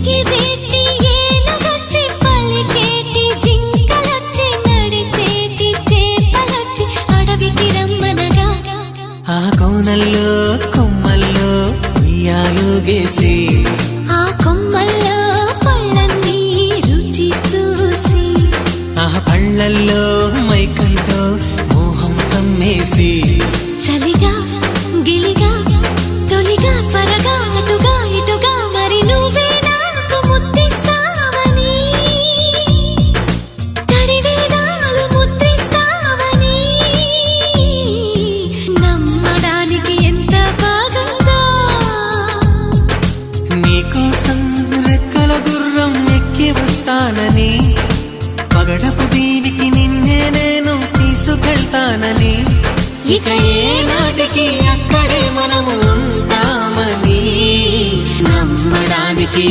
ఎగిరేటి ఏనుగొచ్చి పలికేటి జింకలొచ్చి నడిచేటి చేపలొచ్చి అడవికి రమ్మనగా ఆ కోనల్లో కొమ్మల్లో ఉయ్యాలుగేసి ఆ కొమ్మల్లో పళ్ళన్నీ రుచి చూసి ఆ పళ్ళల్లో మైకంతో మోహం కమ్మేసి చలిగా గిలిగా తొలిగా త్వరగా అటుగా ఇటుగా మరి నువ్వే నాకు ముద్దిస్తావని తడివేదాలు ముద్రిస్తావని నమ్మడానికి ఎంత బాగుందో నీకోసం రెక్కల గుర్రం ఎక్కి వస్తానని పగడపు దీవికి నిన్నే నేను తీసుకెళ్తానని ఇక ఏనాటికి అక్కడే మనము ఉంటామని నమ్మడానికి